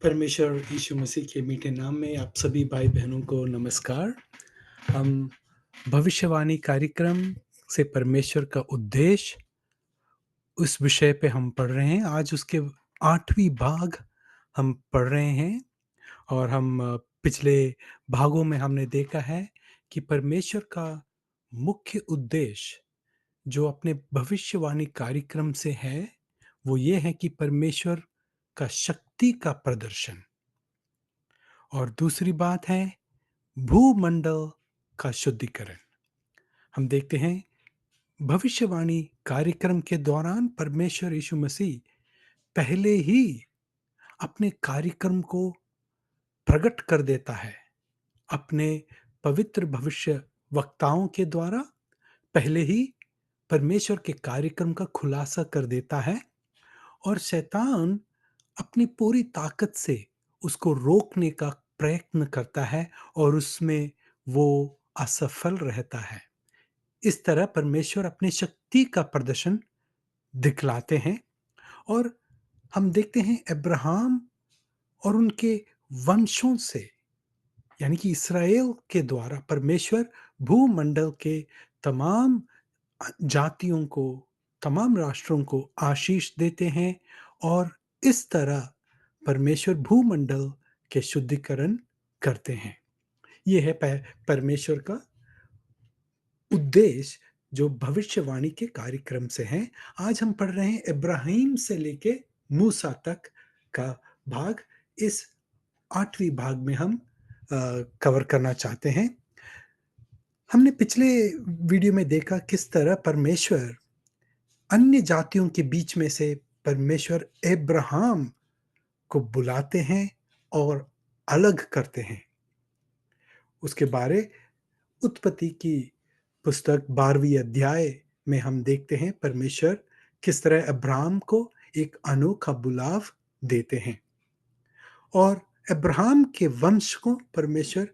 परमेश्वर यीशु मसीह के मीठे नाम में आप सभी भाई बहनों को नमस्कार। हम भविष्यवाणी कार्यक्रम से परमेश्वर का उद्देश्य उस विषय पे हम पढ़ रहे हैं। आज उसके 8वीं भाग हम पढ़ रहे हैं और पिछले भागों में हमने देखा है कि परमेश्वर का मुख्य उद्देश्य जो अपने भविष्यवाणी कार्यक्रम से है, वो ये है कि परमेश्वर का शक्ति का प्रदर्शन। और दूसरी बात है भूमंडल का शुद्धिकरण। हम देखते हैं भविष्यवाणी कार्यक्रम के दौरान परमेश्वर यीशु मसीह पहले ही अपने कार्यक्रम को प्रकट कर देता है। अपने पवित्र भविष्य वक्ताओं के द्वारा पहले ही परमेश्वर के कार्यक्रम का खुलासा कर देता है और शैतान अपनी पूरी ताकत से उसको रोकने का प्रयत्न करता है और उसमें वो असफल रहता है। इस तरह परमेश्वर अपनी शक्ति का प्रदर्शन दिखलाते हैं और हम देखते हैं अब्राहम और उनके वंशों से यानी कि इसराइल के द्वारा परमेश्वर भूमंडल के तमाम जातियों को, तमाम राष्ट्रों को आशीष देते हैं और इस तरह परमेश्वर भूमंडल के शुद्धिकरण करते हैं। ये है परमेश्वर का उद्देश्य जो भविष्यवाणी के कार्यक्रम से हैं। आज हम पढ़ रहे हैं इब्राहिम से लेके मूसा तक का भाग। इस 8वीं भाग में हम कवर करना चाहते हैं। हमने पिछले वीडियो में देखा किस तरह परमेश्वर अन्य जातियों के बीच में से परमेश्वर अब्राहम को बुलाते हैं और अलग करते हैं। उसके बारे उत्पत्ति की पुस्तक 12वीं अध्याय में हम देखते हैं परमेश्वर किस तरह अब्राहम को एक अनोखा बुलाव देते हैं और अब्राहम के वंश को परमेश्वर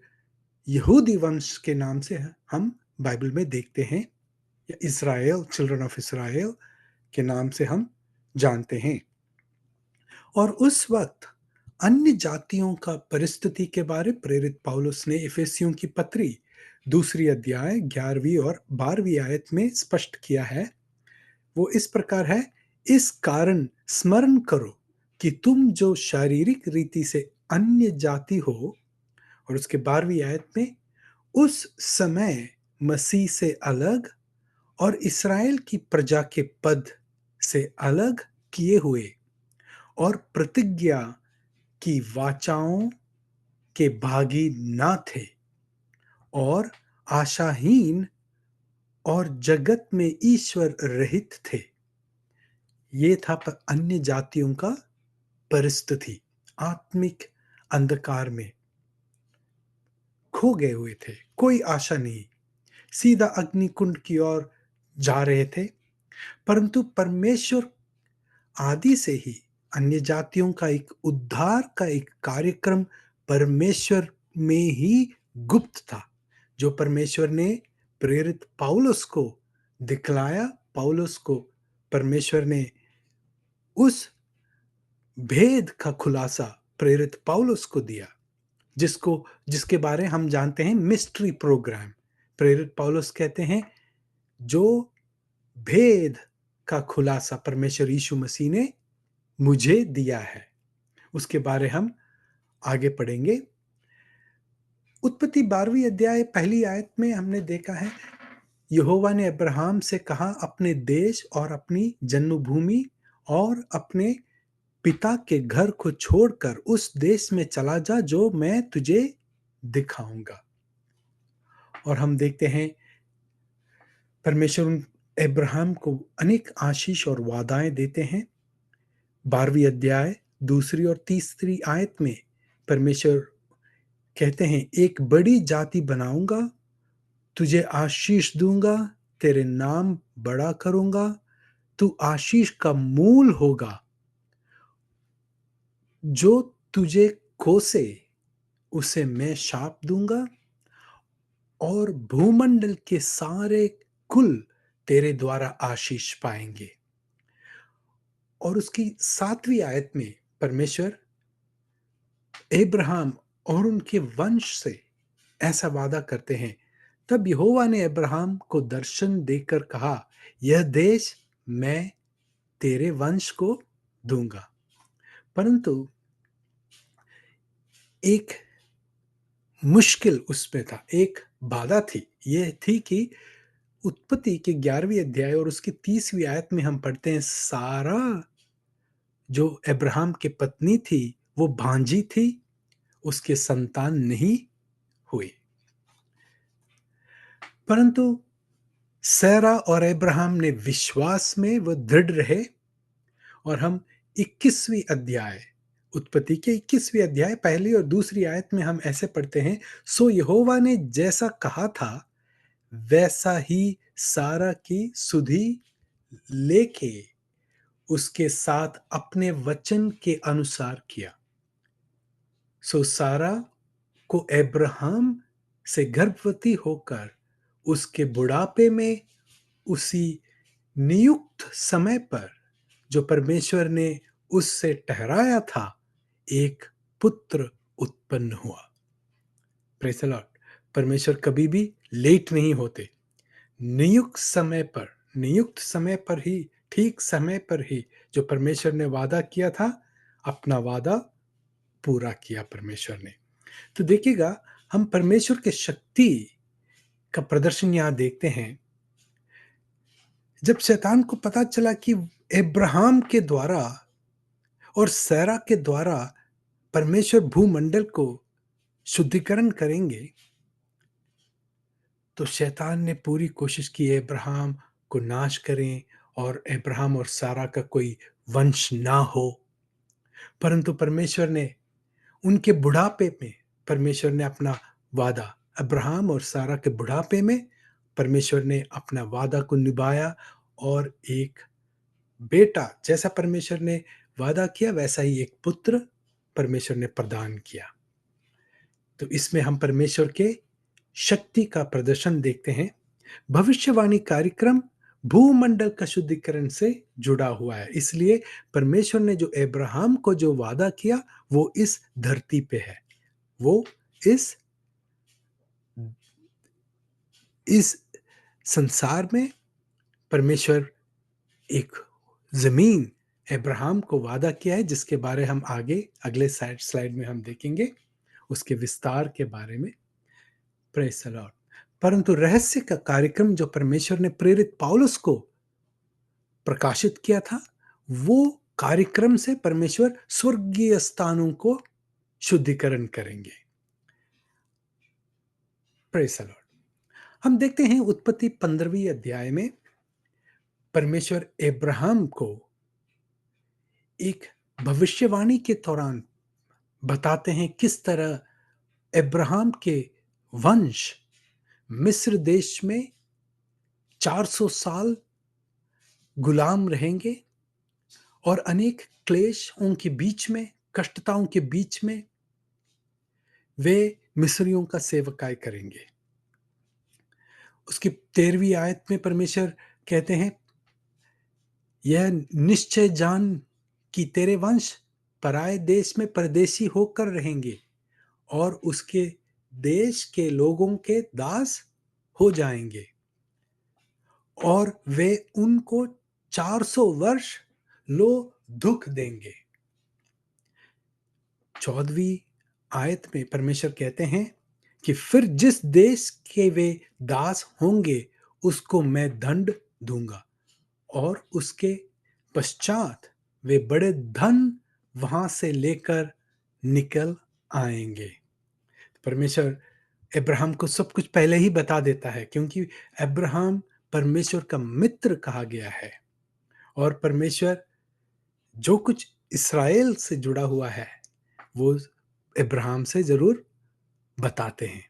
यहूदी वंश के नाम से हम बाइबल में देखते हैं या इज़राइल, चिल्ड्रन ऑफ इज़राइल के नाम से हम जानते हैं। और उस वक्त अन्य जातियों का परिस्थिति के बारे प्रेरित पौलुस ने इफिसियों की पत्री 2 अध्याय 11वीं और 12वीं आयत में स्पष्ट किया है। वो इस प्रकार है, इस कारण स्मरण करो कि तुम जो शारीरिक रीति से अन्य जाति हो, और उसके 12वीं आयत में उस समय मसीह से अलग और इस्राएल की प्रजा के पद से अलग किए हुए और प्रतिज्ञा की वाचाओं के भागी ना थे और आशाहीन और जगत में ईश्वर रहित थे। ये था अन्य जातियों का परिस्थिति। आत्मिक अंधकार में खो गए हुए थे, कोई आशा नहीं, सीधा अग्निकुंड की ओर जा रहे थे। परंतु परमेश्वर आदि से ही अन्य जातियों का एक उद्धार का एक कार्यक्रम परमेश्वर में ही गुप्त था, जो परमेश्वर ने प्रेरित पौलुस को दिखलाया। पौलुस को परमेश्वर ने उस भेद का खुलासा प्रेरित पौलुस को दिया, जिसके बारे हम जानते हैं मिस्ट्री प्रोग्राम। प्रेरित पौलुस कहते हैं जो भेद का खुलासा परमेश्वर यीशु मसीह ने मुझे दिया है, उसके बारे हम आगे पढ़ेंगे। उत्पत्ति 12वीं अध्याय पहली आयत में हमने देखा है, यहोवा ने अब्राहम से कहा, अपने देश और अपनी जन्मभूमि और अपने पिता के घर को छोड़कर उस देश में चला जा जो मैं तुझे दिखाऊंगा। और हम देखते हैं परमेश्वर अब्राहम को अनेक आशीष और वादाएं देते हैं। 12वीं अध्याय 2 और 3 आयत में परमेश्वर कहते हैं, एक बड़ी जाति बनाऊंगा, तुझे आशीष दूंगा, तेरे नाम बड़ा करूंगा, तू आशीष का मूल होगा, जो तुझे कोसे उसे मैं शाप दूंगा और भूमंडल के सारे कुल तेरे द्वारा आशीष पाएंगे। और उसकी 7वीं आयत में परमेश्वर अब्राहम और उनके वंश से ऐसा वादा करते हैं, तब यहोवा ने अब्राहम को दर्शन देकर कहा, यह देश मैं तेरे वंश को दूंगा। परंतु एक मुश्किल उसमें था, एक बाधा थी। यह थी कि उत्पत्ति के 11वीं अध्याय और उसकी 30वीं आयत में हम पढ़ते हैं, सारा जो अब्राहम की पत्नी थी, वो भांजी थी, उसके संतान नहीं हुए। परंतु सैरा और अब्राहम ने विश्वास में वो दृढ़ रहे और हम 21वीं अध्याय, उत्पत्ति के 21वीं अध्याय पहली और दूसरी आयत में हम ऐसे पढ़ते हैं, सो यहोवा ने जैसा कहा था वैसा ही सारा की सुधि लेके उसके साथ अपने वचन के अनुसार किया। सो सारा को अब्राहम से गर्भवती होकर उसके बुढ़ापे में उसी नियुक्त समय पर जो परमेश्वर ने उससे ठहराया था, एक पुत्र उत्पन्न हुआ। Praise the Lord. परमेश्वर कभी भी लेट नहीं होते। नियुक्त समय पर ही, ठीक समय पर ही जो परमेश्वर ने वादा किया था, अपना वादा पूरा किया परमेश्वर ने। तो देखिएगा, हम परमेश्वर के शक्ति का प्रदर्शन यहाँ देखते हैं। जब शैतान को पता चला कि अब्राहम के द्वारा और सैरा के द्वारा परमेश्वर भूमंडल को शुद्धिकरण करेंगे, तो शैतान ने पूरी कोशिश की अब्राहम को नाश करें और अब्राहम और सारा का कोई वंश ना हो। परंतु परमेश्वर ने उनके बुढ़ापे में परमेश्वर ने अपना वादा, अब्राहम और सारा के बुढ़ापे में परमेश्वर ने अपना वादा को निभाया और एक बेटा, जैसा परमेश्वर ने वादा किया वैसा ही एक पुत्र परमेश्वर ने प्रदान किया। तो इसमें हम परमेश्वर के शक्ति का प्रदर्शन देखते हैं। भविष्यवाणी कार्यक्रम भूमंडल का शुद्धिकरण से जुड़ा हुआ है, इसलिए परमेश्वर ने जो अब्राहम को जो वादा किया वो इस धरती पे है, वो इस संसार में परमेश्वर एक जमीन अब्राहम को वादा किया है, जिसके बारे हम आगे अगले स्लाइड में हम देखेंगे उसके विस्तार के बारे में। Praise the Lord. परंतु रहस्य का कार्यक्रम जो परमेश्वर ने प्रेरित पौलुस को प्रकाशित किया था, वो कार्यक्रम से परमेश्वर स्वर्गीय स्थानों को शुद्धिकरण करेंगे। Praise the Lord. हम देखते हैं उत्पत्ति 15वीं अध्याय में परमेश्वर अब्राहम को एक भविष्यवाणी के दौरान बताते हैं किस तरह अब्राहम के वंश मिस्र देश में 400 साल गुलाम रहेंगे और अनेक क्लेशों के बीच में, कष्टताओं के बीच में वे मिस्रियों का सेवकाई करेंगे। उसकी 13वीं आयत में परमेश्वर कहते हैं, यह निश्चय जान कि तेरे वंश पराए देश में परदेशी होकर रहेंगे और उसके देश के लोगों के दास हो जाएंगे और वे उनको 400 वर्ष लो दुख देंगे। 14वीं आयत में परमेश्वर कहते हैं कि फिर जिस देश के वे दास होंगे उसको मैं दंड दूंगा और उसके पश्चात वे बड़े धन वहां से लेकर निकल आएंगे। परमेश्वर अब्राहम को सब कुछ पहले ही बता देता है, क्योंकि अब्राहम परमेश्वर का मित्र कहा गया है और परमेश्वर जो कुछ इस्राएल से जुड़ा हुआ है वो अब्राहम से जरूर बताते हैं।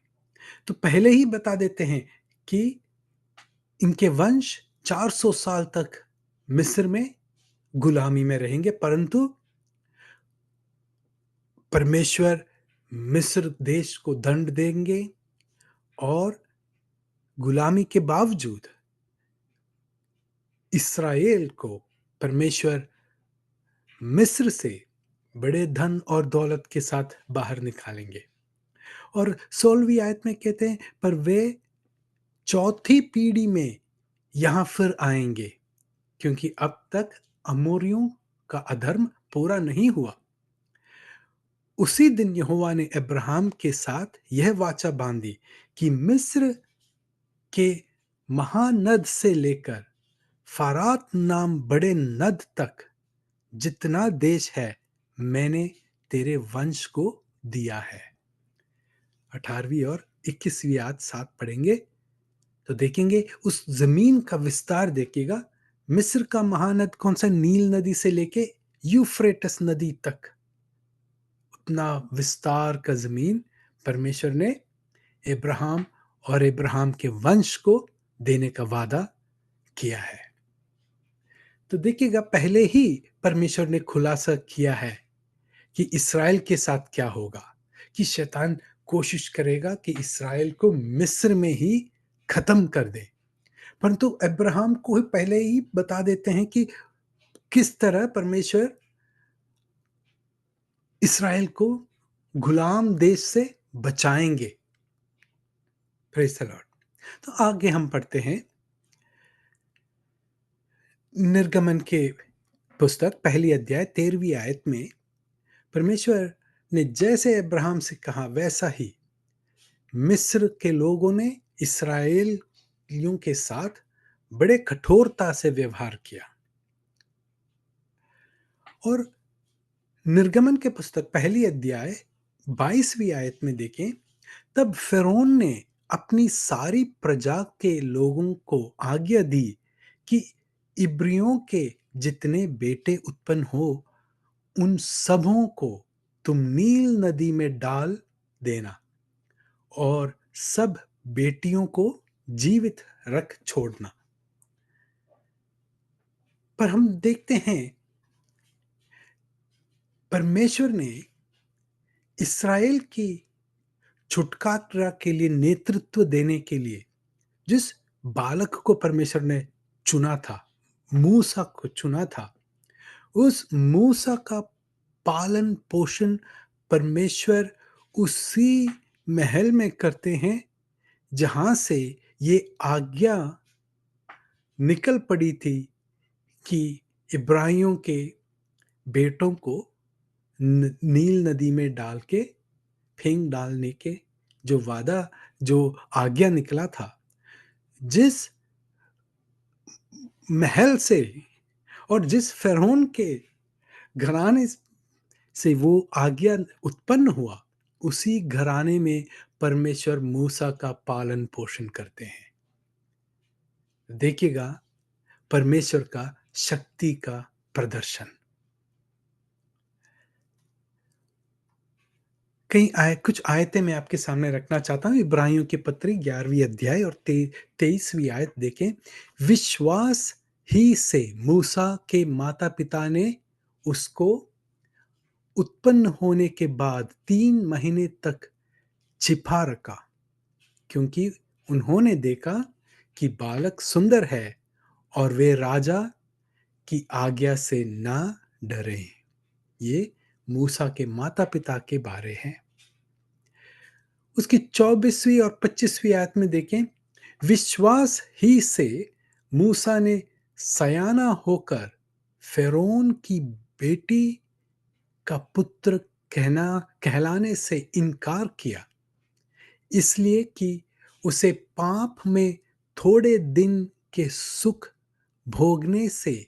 तो पहले ही बता देते हैं कि इनके वंश 400 साल तक मिस्र में गुलामी में रहेंगे, परंतु परमेश्वर मिस्र देश को दंड देंगे और गुलामी के बावजूद इस्राएल को परमेश्वर मिस्र से बड़े धन और दौलत के साथ बाहर निकालेंगे। और 16वीं आयत में कहते हैं, पर वे चौथी पीढ़ी में यहाँ फिर आएंगे, क्योंकि अब तक अमोरियों का अधर्म पूरा नहीं हुआ। उसी दिन यहोवा ने अब्राहम के साथ यह वाचा बांधी कि मिस्र के महानद से लेकर फारात नाम बड़े नद तक जितना देश है, मैंने तेरे वंश को दिया है। 18वीं और 21वीं आयत साथ पढ़ेंगे तो देखेंगे, उस जमीन का विस्तार देखिएगा। मिस्र का महानद कौन सा? नील नदी से लेके यूफ्रेटस नदी तक, उतना विस्तार का जमीन परमेश्वर ने इब्राहिम और इब्राहिम के वंश को देने का वादा किया है। तो देखिएगा, पहले ही परमेश्वर ने खुलासा किया है कि इस्राएल के साथ क्या होगा, कि शैतान कोशिश करेगा कि इस्राएल को मिस्र में ही खत्म कर दे। परंतु अब्राहम को ही पहले ही बता देते हैं कि किस तरह परमेश्वर इस्राएल को गुलाम देश से बचाएंगे। Praise the Lord. तो आगे हम पढ़ते हैं निर्गमन के पुस्तक पहली अध्याय 13वीं आयत में परमेश्वर ने जैसे अब्राहम से कहा वैसा ही मिस्र के लोगों ने इस्राएलियों के साथ बड़े कठोरता से व्यवहार किया। और निर्गमन के पुस्तक पहली अध्याय 22वीं आयत में देखें, तब फिरौन ने अपनी सारी प्रजा के लोगों को आज्ञा दी कि इब्रियों के जितने बेटे उत्पन्न हो उन सबों को तुम नील नदी में डाल देना और सब बेटियों को जीवित रख छोड़ना। पर हम देखते हैं परमेश्वर ने इस्राएल की छुटकारा के लिए नेतृत्व देने के लिए जिस बालक को परमेश्वर ने चुना था, मूसा को चुना था, उस मूसा का पालन पोषण परमेश्वर उसी महल में करते हैं जहां से ये आज्ञा निकल पड़ी थी कि इब्राहिमियों के बेटों को नील नदी में डाल के फेंक डालने के जो वादा, जो आज्ञा निकला था, जिस महल से और जिस फिरौन के घराने से वो आज्ञा उत्पन्न हुआ, उसी घराने में परमेश्वर मूसा का पालन पोषण करते हैं। देखिएगा परमेश्वर का शक्ति का प्रदर्शन। कुछ आयतें मैं आपके सामने रखना चाहता हूं। इब्रानियों की पत्री 11वीं अध्याय और 23वीं आयत देखें। विश्वास ही से मूसा के माता पिता ने उसको उत्पन्न होने के बाद 3 महीने तक छिपा रखा, क्योंकि उन्होंने देखा कि बालक सुंदर है और वे राजा की आज्ञा से ना डरे। ये मूसा के माता पिता के बारे हैं। उसकी 24वीं और 25वीं आयत में देखें, विश्वास ही से मूसा ने सयाना होकर फिरौन की बेटी का पुत्र कहलाने से इनकार किया, इसलिए कि उसे पाप में थोड़े दिन के सुख भोगने से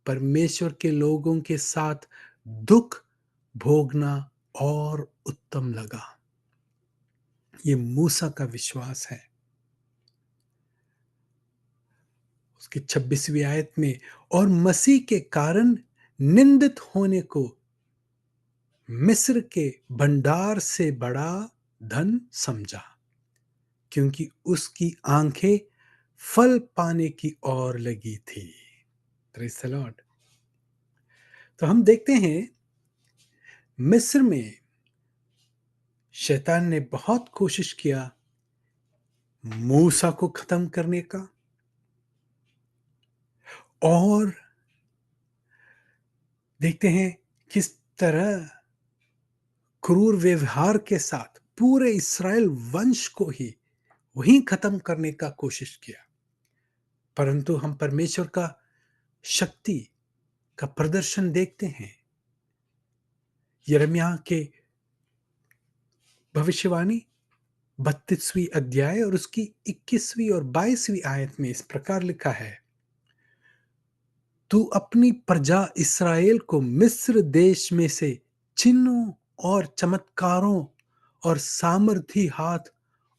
परमेश्वर के लोगों के साथ दुख भोगना और उत्तम लगा। ये मूसा का विश्वास है। उसकी 26वीं आयत में, और मसीह के कारण निंदित होने को मिस्र के भंडार से बड़ा धन समझा, क्योंकि उसकी आंखें फल पाने की ओर लगी थी। Praise the Lord. तो हम देखते हैं मिस्र में शैतान ने बहुत कोशिश किया मूसा को खत्म करने का, और देखते हैं किस तरह क्रूर व्यवहार के साथ पूरे इस्राएल वंश को ही वहीं खत्म करने का कोशिश किया। परंतु हम परमेश्वर का शक्ति का प्रदर्शन देखते हैं। यिर्मयाह के भविष्यवाणी 32वीं अध्याय और उसकी 21वीं और 22वीं आयत में इस प्रकार लिखा है, तू अपनी प्रजा इस्राएल को मिस्र देश में से चिन्हों और चमत्कारों और सामर्थी हाथ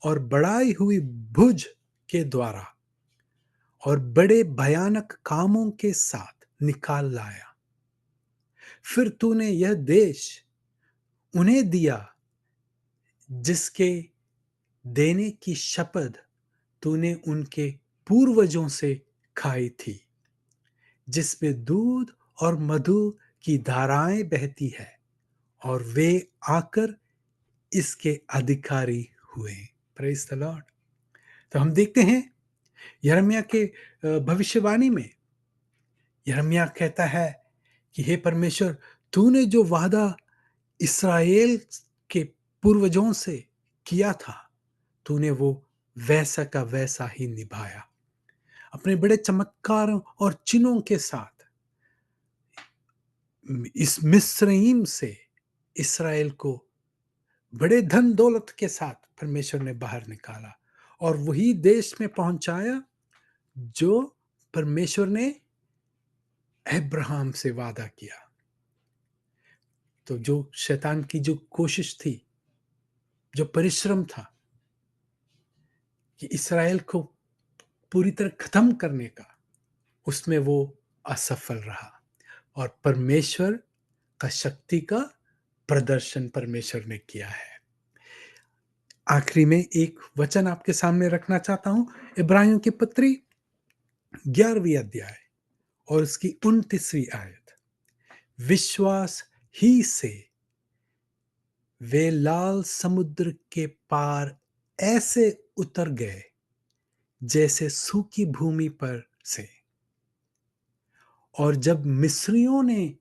और बढ़ाई हुई भुज के द्वारा और बड़े भयानक कामों के साथ निकाल लाया। फिर तूने यह देश उन्हें दिया जिसके देने की शपथ तूने उनके पूर्वजों से खाई थी, जिसमें दूध और मधु की धाराएं बहती है, और वे आकर इसके अधिकारी हुए। Praise the Lord. तो हम देखते हैं यिर्मयाह के भविष्यवाणी में यिर्मयाह कहता है कि हे परमेश्वर, तूने जो वादा इस्राएल के पूर्वजों से किया था, तूने वो वैसा का वैसा ही निभाया। अपने बड़े चमत्कारों और चिन्हों के साथ इस मिस्रईम से इस्राएल को बड़े धन दौलत के साथ परमेश्वर ने बाहर निकाला और वही देश में पहुंचाया जो परमेश्वर ने अब्राहम से वादा किया। तो जो शैतान की जो कोशिश थी, जो परिश्रम था कि इस्राएल को पूरी तरह खत्म करने का, उसमें वो असफल रहा और परमेश्वर का शक्ति का प्रदर्शन परमेश्वर ने किया है। आखिरी में एक वचन आपके सामने रखना चाहता हूं, इब्रानियों की पत्री 11वीं अध्याय और उसकी 29वीं आयत। विश्वास ही से वे लाल समुद्र के पार ऐसे उतर गए जैसे सूखी भूमि पर से, और जब मिस्रियों ने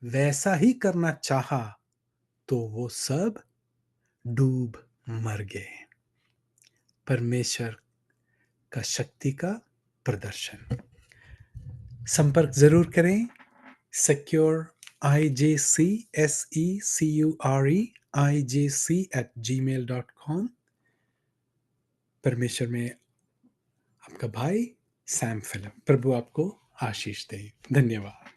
वैसा ही करना चाहा तो वो सब डूब मर गए। परमेश्वर का शक्ति का प्रदर्शन। संपर्क जरूर करें। secure igcsecure@gmail.com। परमेश्वर में आपका भाई सैम फिलिप। प्रभु आपको आशीष दे। धन्यवाद।